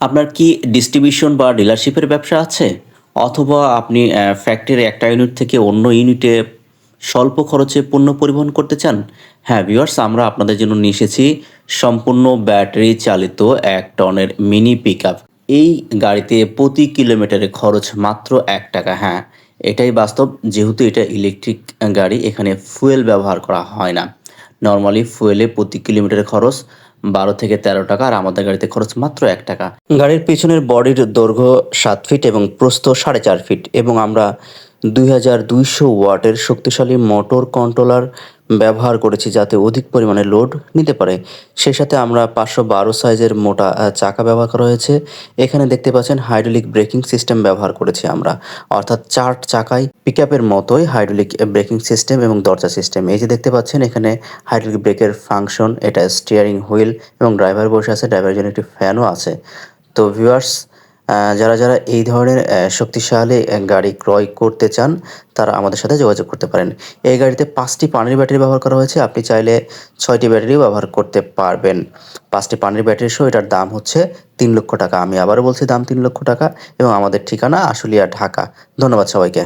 আপনার কি ডিস্ট্রিবিউশন বা ডিলারশিপের ব্যবসা আছে? অথবা আপনি ফ্যাক্টরির একটা ইউনিট থেকে অন্য ইউনিটে স্বল্প খরচে পণ্য পরিবহন করতে চান? হ্যাঁ, ভিউয়ার্স আমরা আপনাদের জন্য নিয়ে এসেছি সম্পূর্ণ ব্যাটারি চালিত ১ টনের মিনি পিকআপ। এই গাড়িতে প্রতি কিলোমিটারে খরচ মাত্র ৳১। হ্যাঁ, এটাই বাস্তব যেহেতু এটা ইলেকট্রিক গাড়ি এখানে ফুয়েল ব্যবহার করা হয় না। নরমালি ফুয়েলে প্রতি কিলোমিটারে খরচ ৳১২ থেকে ৳১৩ আর আমাদের গাড়িতে খরচ মাত্র ৳১। গাড়ির পেছনের বডির দৈর্ঘ্য ৭ ফিট এবং প্রস্থ ৪.৫ ফিট এবং আমরা ২২০০ ওয়াটের শক্তিশালী মোটর কন্ট্রোলার ব্যবহার করেছি যাতে অধিক পরিমাণে লোড নিতে পারে। সেই সাথে আমরা ৫১২ সাইজের মোটা চাকা ব্যবহার করা হয়েছে। এখানে দেখতে পাচ্ছেন হাইড্রোলিক ব্রেকিং সিস্টেম ব্যবহার করেছি আমরা। অর্থাৎ ৪ চাকায় পিকআপের মতোই হাইড্রোলিক ব্রেকিং সিস্টেম এবং দরজা সিস্টেম। এই যে দেখতে পাচ্ছেন এখানে হাইড্রোলিক ব্রেকের ফাংশন, এটা স্টিয়ারিং হুইল এবং ড্রাইভার বসে আছে, ড্রাইভারের জন্য একটি ফ্যানও আছে। তো ভিউয়ার্স যারা এই ধরনের শক্তিশালী গাড়ি ক্রয় করতে চান তারা আমাদের সাথে যোগাযোগ করতে পারেন। এই গাড়িতে ৫ টি পানির ব্যাটারি ব্যবহার করা হয়েছে। আপনি চাইলে ৬ টি ব্যাটারিও ব্যবহার করতে পারবেন। ৫ টি পানির ব্যাটারি সহ এটার দাম হচ্ছে ৳৩,০০,০০০। আমি আবারও বলছি দাম ৳৩,০০,০০০ এবং আমাদের ঠিকানা আশুলিয়া, ঢাকা। ধন্যবাদ সবাইকে।